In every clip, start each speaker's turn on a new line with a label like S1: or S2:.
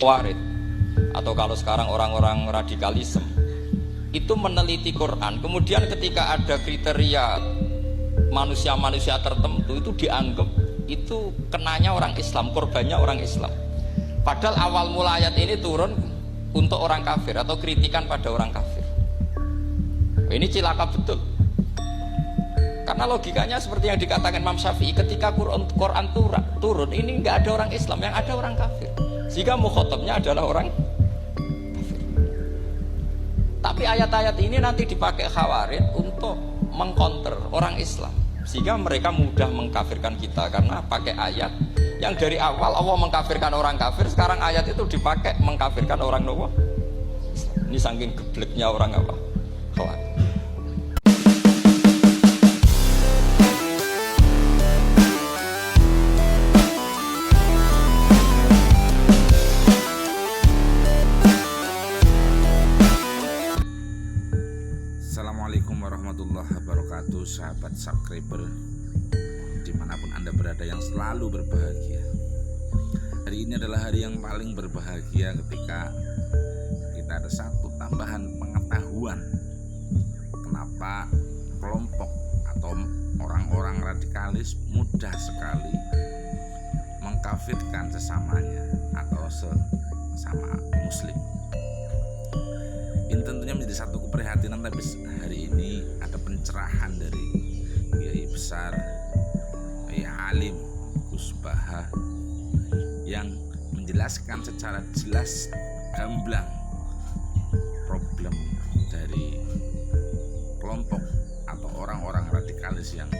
S1: Warid atau kalau sekarang orang-orang radikalisme itu meneliti Quran, kemudian ketika ada kriteria manusia-manusia tertentu itu dianggap itu kenanya orang Islam, korbannya orang Islam. Padahal awal mula ayat ini turun untuk orang kafir atau kritikan pada orang kafir. Ini cilaka betul. Karena logikanya seperti yang dikatakan Imam Syafi'i, ketika Quran turun ini nggak ada orang Islam, yang ada orang kafir. Sehingga mukhatabnya adalah orang kafir. Tapi ayat-ayat ini nanti dipakai Khawarij untuk mengcounter orang Islam, sehingga mereka mudah mengkafirkan kita karena pakai ayat yang dari awal Allah mengkafirkan orang kafir, sekarang ayat itu dipakai mengkafirkan orang Islam. Ini saking gebleknya orang apa? Khawarij.
S2: Assalamualaikum warahmatullahi wabarakatuh, sahabat subscriber dimanapun anda berada yang selalu berbahagia. Hari ini adalah hari yang paling berbahagia ketika kita ada satu tambahan pengetahuan kenapa kelompok atau orang-orang radikalis mudah sekali mengkafirkan sesamanya atau sesama muslim. Ini tentunya menjadi satu keprihatinan, tapi hari ini ada pencerahan dari Kiai besar, Kiai alim Gus Baha yang menjelaskan secara jelas gamblang problem dari kelompok atau orang-orang radikalis yang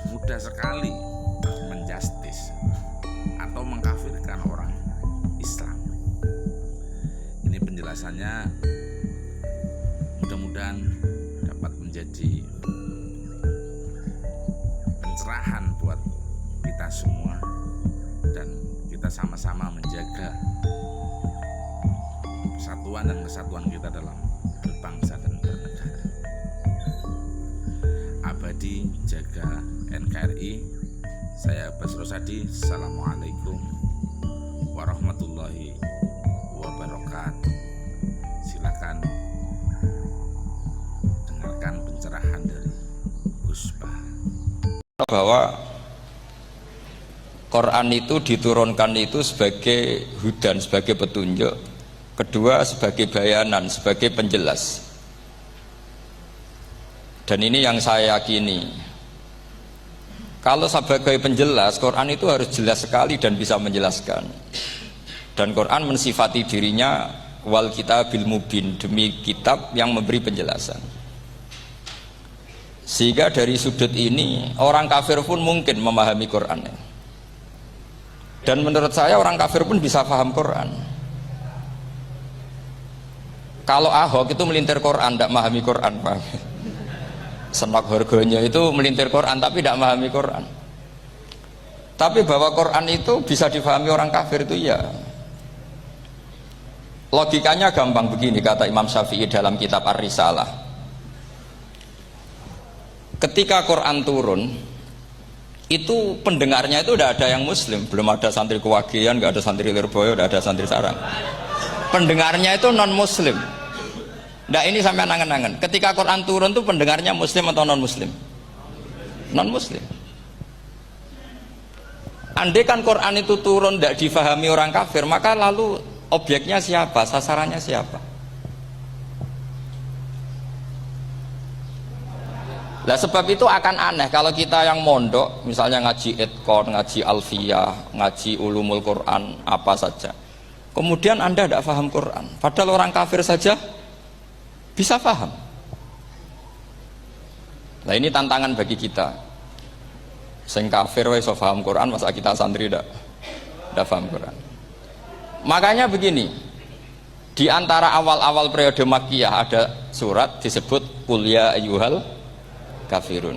S2: mudah sekali menjustis atau mengkafirkan orang Islam. Ini penjelasannya mudah-mudahan dapat menjadi pencerahan buat kita semua dan kita sama-sama menjaga persatuan dan kesatuan kita dalam berbangsa dan bernegara. Abadi jaga NKRI. Saya Bas Rosadi. Assalamualaikum warahmatullahi wabarakatuh. Silakan dengarkan pencerahan dari Gus Bah.
S1: Bahwa Quran itu diturunkan itu sebagai hudan, sebagai petunjuk. Kedua sebagai bayanan, sebagai penjelas. Dan ini yang saya yakini. Kalau sebagai penjelas, Quran itu harus jelas sekali dan bisa menjelaskan. Dan Quran mensifati dirinya wal kitabil mubin, demi kitab yang memberi penjelasan. Sehingga dari sudut ini orang kafir pun mungkin memahami Quran. Dan menurut saya orang kafir pun bisa paham Quran. Kalau Ahok itu melintir Quran, tidak memahami Quran, paham? Senok harganya itu melintir Quran tapi tidak memahami Quran. Tapi bahwa Quran itu bisa difahami orang kafir itu ya. Logikanya gampang begini, kata Imam Syafi'i dalam kitab Ar-Risalah. Ketika Quran turun, itu pendengarnya itu tidak ada yang muslim, belum ada santri Kewagian, nggak ada santri Lirboyo, nggak ada santri Sarang. Pendengarnya itu non muslim. Nah ini sampai angen-angen. Ketika Quran turun itu pendengarnya muslim atau non muslim? Non muslim. Andai kan Quran itu turun tidak difahami orang kafir, maka lalu objeknya siapa? Sasarannya siapa? Nah sebab itu akan aneh kalau kita yang mondok, misalnya ngaji Edkon, ngaji Alfiyah, ngaji Ulumul Quran, apa saja. Kemudian Anda tidak paham Quran, padahal orang kafir saja bisa paham. Nah ini tantangan bagi kita. Sing kafir wis iso paham Quran, masa kita santri tidak paham Quran. Makanya begini, di antara awal-awal periode Makkiyah ada surat disebut Qul ya ayyuhal kafirun.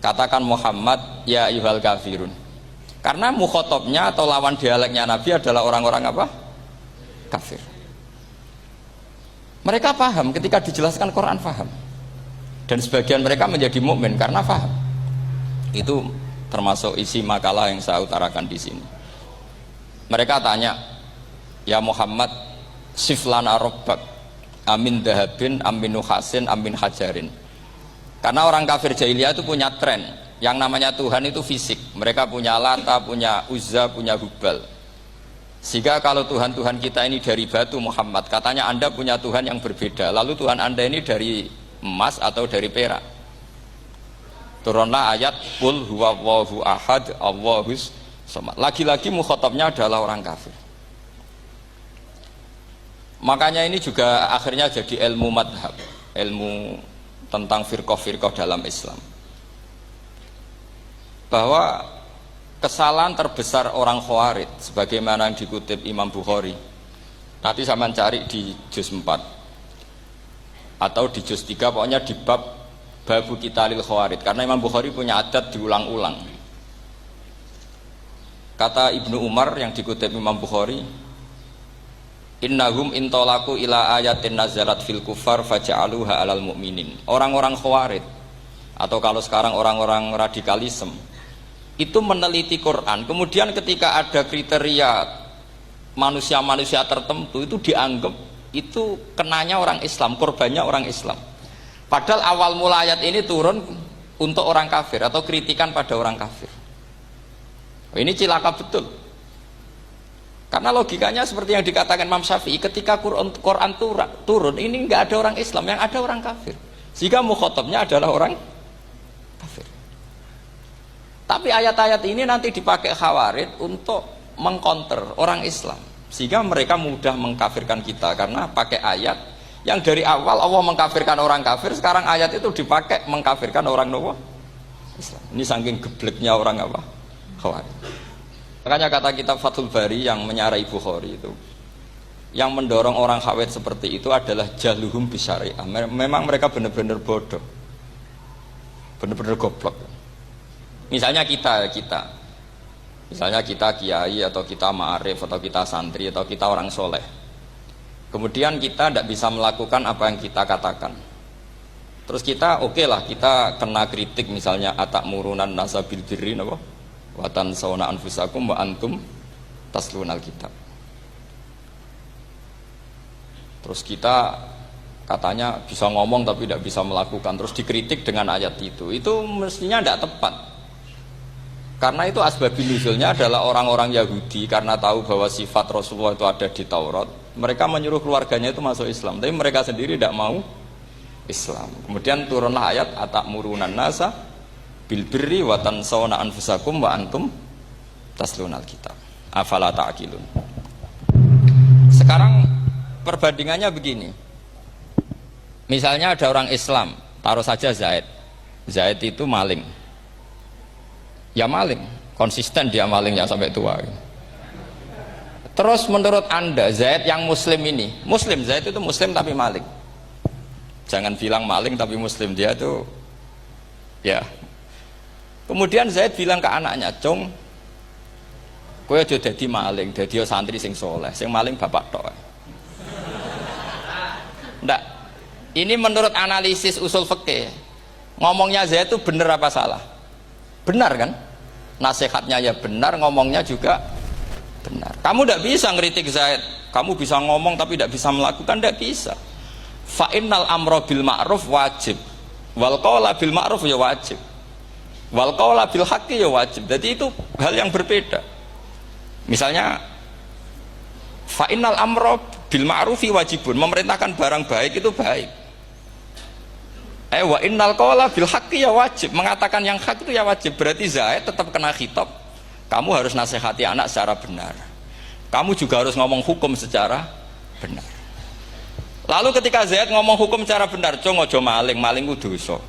S1: Katakan Muhammad ya ayyuhal kafirun. Karena mukhatabnya atau lawan dialeknya Nabi adalah orang-orang apa? Kafir. Mereka paham ketika dijelaskan Quran, paham. Dan sebagian mereka menjadi mukmin karena paham. Itu termasuk isi makalah yang saya utarakan di sini. Mereka tanya, ya Muhammad, siflana robbak, amin dahabin, amin nuhasin, amin hajarin. Karena orang kafir jahiliyah itu punya tren, yang namanya Tuhan itu fisik. Mereka punya Lata, punya Uzza, punya Hubal. Sehingga kalau Tuhan-Tuhan kita ini dari batu Muhammad, katanya Anda punya Tuhan yang berbeda. Lalu Tuhan Anda ini dari emas atau dari perak. Turunlah ayat Qul huwallahu ahad Allahus samad. Lagi-lagi mukhatabnya adalah orang kafir. Makanya ini juga akhirnya jadi ilmu madhab, ilmu tentang firqah-firqah dalam Islam. Bahwa kesalahan terbesar orang Khawarij sebagaimana yang dikutip Imam Bukhari. Nanti saya mencari di juz 4 atau di juz 3, pokoknya di bab Babu Qitalil Khawarij, karena Imam Bukhari punya adat diulang-ulang. Kata Ibnu Umar yang dikutip Imam Bukhari, innahum intolaku ila ayatin nazalat fil kufar faja'aluha alal mu'minin. Orang-orang Khawarij atau kalau sekarang orang-orang radikalisme itu meneliti Quran, kemudian ketika ada kriteria manusia-manusia tertentu itu dianggap itu kenanya orang Islam, korbannya orang Islam. Padahal awal mula ayat ini turun untuk orang kafir atau kritikan pada orang kafir. Ini cilaka betul. Karena logikanya seperti yang dikatakan Imam Syafi'i, ketika Quran turun ini nggak ada orang Islam, yang ada orang kafir. Sehingga mukhatabnya adalah orang kafir. Tapi ayat-ayat ini nanti dipakai Khawarij untuk mengcounter orang Islam, sehingga mereka mudah mengkafirkan kita karena pakai ayat yang dari awal Allah mengkafirkan orang kafir, sekarang ayat itu dipakai mengkafirkan orang Islam. Ini saking gebleknya orang apa? Khawarij. Makanya kata kitab Fathul Bari yang menyarai Bukhari itu, yang mendorong orang Khawarij seperti itu adalah jahluhum bisyariah. Memang mereka benar-benar bodoh, benar-benar goblok. Misalnya kita kiai atau kita ma'arif atau kita santri atau kita orang soleh, kemudian kita tidak bisa melakukan apa yang kita katakan. Terus kita oke lah, kita kena kritik misalnya atakmurunan nasa bil birri napa wa tansawna anfusakum wa antum taslunal kitab. Terus kita katanya bisa ngomong tapi tidak bisa melakukan, terus dikritik dengan ayat itu mestinya tidak tepat. Karena itu asbabun nuzulnya adalah orang-orang Yahudi karena tahu bahwa sifat Rasulullah itu ada di Taurat, mereka menyuruh keluarganya itu masuk Islam, tapi mereka sendiri tidak mau Islam. Kemudian turunlah ayat atakmurunan nasa bil birri wa tansawna anfusakum wa antum taslunal kitab afala ta'qilun. Sekarang perbandingannya begini, misalnya ada orang Islam, taruh saja Zaid itu maling, ya maling, konsisten dia malingnya sampai tua. Terus menurut Anda Zaid yang muslim ini, muslim, Zaid itu muslim tapi maling, jangan bilang maling tapi muslim, dia itu ya. Kemudian Zaid bilang ke anaknya, "Cung, kowe aja dadi maling, dadi santri sing soleh, sing maling bapak tok." Ndak, ini menurut analisis usul fikih, ngomongnya Zaid itu benar apa salah? Benar kan? Nasihatnya ya benar, ngomongnya juga benar. Kamu tidak bisa ngeritik Zaid, kamu bisa ngomong tapi tidak bisa melakukan, tidak bisa. Fa'innal amro bil ma'ruf wajib, wal qawla bil ma'ruf ya wajib, wal qawla bil haqqi ya wajib. Jadi itu hal yang berbeda. Misalnya fa'innal amro bil ma'rufi wajibun, memerintahkan barang baik itu baik. Wa innal qawla bil haqqi ya wajib, mengatakan yang hak itu ya wajib. Berarti Zaid tetap kena khitab, kamu harus nasihati anak secara benar, kamu juga harus ngomong hukum secara benar. Lalu ketika Zaid ngomong hukum secara benar, cung ojo maling, maling itu dosa,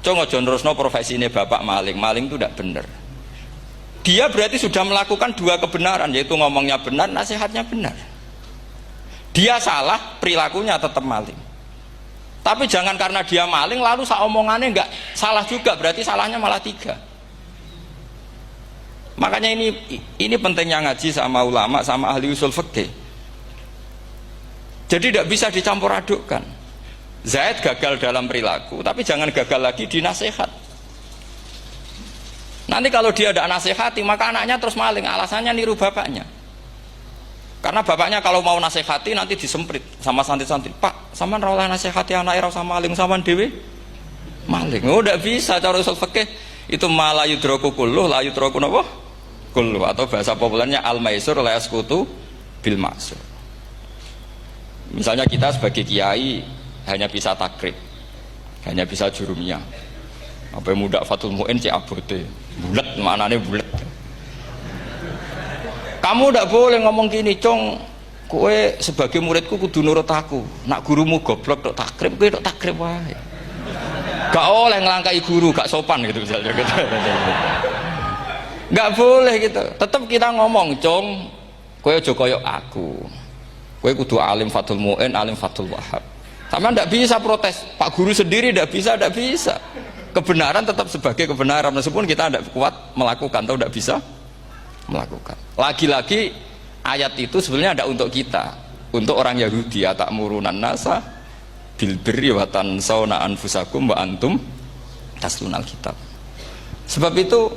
S1: cung ojo nerusno profesine bapak maling, maling itu tidak benar. Dia berarti sudah melakukan dua kebenaran, yaitu ngomongnya benar, nasihatnya benar. Dia salah, perilakunya tetap maling. Tapi jangan karena dia maling lalu omongannya enggak salah juga, berarti salahnya malah tiga. Makanya ini pentingnya ngaji sama ulama, sama ahli usul fikih. Jadi tidak bisa dicampur adukkan. Zaid gagal dalam perilaku, tapi jangan gagal lagi di nasihat. Nanti kalau dia tidak nasihati, maka anaknya terus maling, alasannya niru bapaknya. Karena bapaknya kalau mau nasihati nanti disemprit sama santri-santri. Pak, sampean ra oleh nasihati anake ra usah maling, sampean dhewe maling. Oh, ndak bisa cara usul fikih. Itu malah yudraku kulluh, la yudraku napa? Kulluh, atau bahasa populernya al-maisur la yasqutu bil ma'sur. Misalnya kita sebagai kiai hanya bisa takrib, hanya bisa jurumiyah. Apa muda Fatul Mu'in cek abote. Bulet, maknane bulet. Kamu ndak boleh ngomong gini, Cong. Kowe sebagai muridku kudu nurut aku. Nak gurumu goblok tok takrib, kowe tok takrib wae. Gak oleh ngelangkai guru, gak sopan gitu misalnya gitu. Gak boleh gitu. Tetap kita ngomong, Cong, kowe aja koyo aku. Kowe kudu alim Fatul Mu'in, alim Fatul Wahab. Sama ndak bisa protes. Pak guru sendiri ndak bisa. Kebenaran tetap sebagai kebenaran meskipun kita ndak kuat melakukan atau ndak bisa melakukan. Lagi-lagi ayat itu sebenarnya ada untuk kita, untuk orang Yahudi, atakmurunan nasa bil birri wa tansawna anfusakum wa antum taslunal kitab. Sebab itu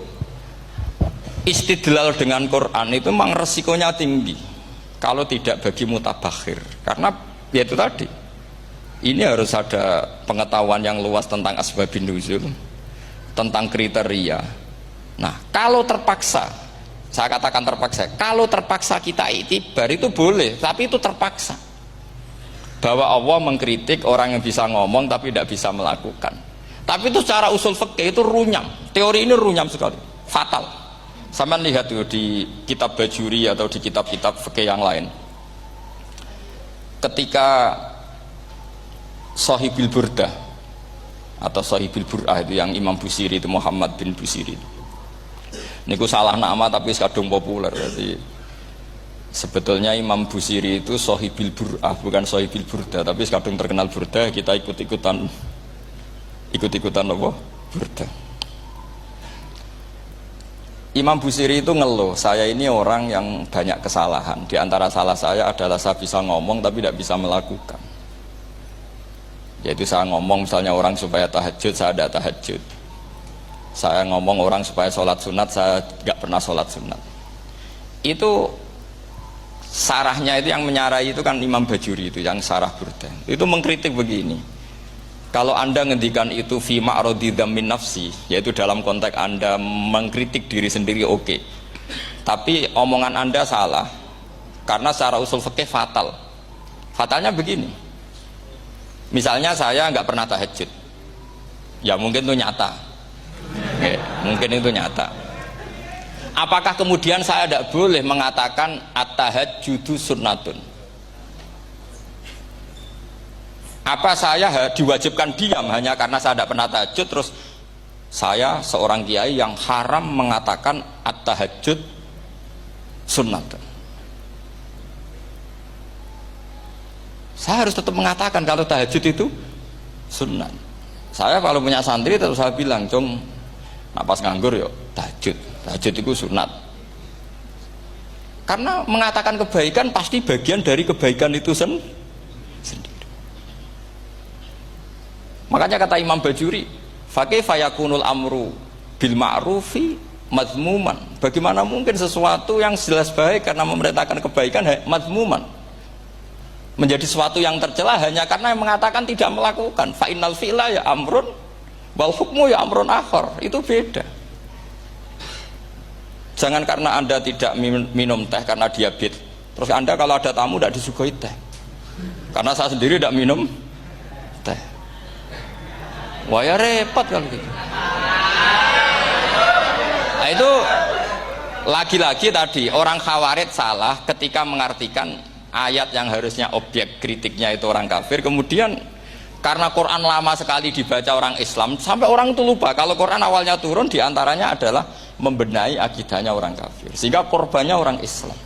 S1: istidlal dengan Quran itu memang resikonya tinggi kalau tidak bagi mutabakhir, karena ya itu tadi, ini harus ada pengetahuan yang luas tentang asbabun nuzul, tentang kriteria. Nah, kalau terpaksa, saya katakan terpaksa, kalau terpaksa kita itibar itu boleh, tapi itu terpaksa. Bahwa Allah mengkritik orang yang bisa ngomong tapi tidak bisa melakukan. Tapi itu secara usul fikih itu runyam. Teori ini runyam sekali, fatal. Sama lihat tuh di kitab Bajuri atau di kitab-kitab fikih yang lain. Ketika Shahibil Burdah atau Shahibil Bur'ah itu yang Imam Busiri itu, Muhammad bin Busiri. Niku salah nama tapi kadung populer. Berarti sebetulnya Imam Busiri itu Shahibil Bur'ah, bukan Shahibil Burdah, tapi kadung terkenal Burdah, kita ikut-ikutan apa? Burdah. Imam Busiri itu ngeluh, saya ini orang yang banyak kesalahan. Di antara salah saya adalah saya bisa ngomong tapi tidak bisa melakukan. Yaitu saya ngomong misalnya orang supaya tahajud, saya tidak tahajud. Saya ngomong orang supaya sholat sunat, saya nggak pernah sholat sunat. Itu sarahnya itu yang menyarai itu kan Imam Bajuri itu yang sarah Burdah. Itu mengkritik begini. Kalau Anda ngendikan itu fi ma'radi dzammin nafsi, yaitu dalam konteks Anda mengkritik diri sendiri oke. Tapi omongan Anda salah. Karena secara usul fikih fatal. Fatalnya begini. Misalnya saya nggak pernah tahajud. Ya mungkin itu nyata. Oke, mungkin itu nyata. Apakah kemudian saya tidak boleh mengatakan at-tahajjudu sunnatun? Apa saya diwajibkan diam hanya karena saya tidak pernah tahajud, terus saya seorang kiai yang haram mengatakan at-tahajjud sunnatun? Saya harus tetap mengatakan kalau tahajud itu sunnah. Saya kalau punya santri terus saya bilang, Cong, nak pas nganggur yuk tahajud itu sunat. Karena mengatakan kebaikan pasti bagian dari kebaikan itu sendiri. Makanya kata Imam Bajuri, fakaifa yakunul amru bil ma'rufi mazmuman. Bagaimana mungkin sesuatu yang jelas baik karena memerintahkan kebaikan mazmuman menjadi sesuatu yang tercela hanya karena yang mengatakan tidak melakukan. Fa innal fi'la ya amrun wal hukmu ya amrun akhar. Itu beda. Jangan karena Anda tidak minum teh karena diabetes, terus Anda kalau ada tamu tidak disuguhi teh. Karena saya sendiri tidak minum teh. Wah ya repot kalau gitu. Nah itu lagi-lagi tadi orang Khawarij salah ketika mengartikan ayat yang harusnya objek kritiknya itu orang kafir, kemudian karena Quran lama sekali dibaca orang Islam sampai orang itu lupa kalau Quran awalnya turun diantaranya adalah membenahi akidahnya orang kafir, sehingga korbannya orang Islam.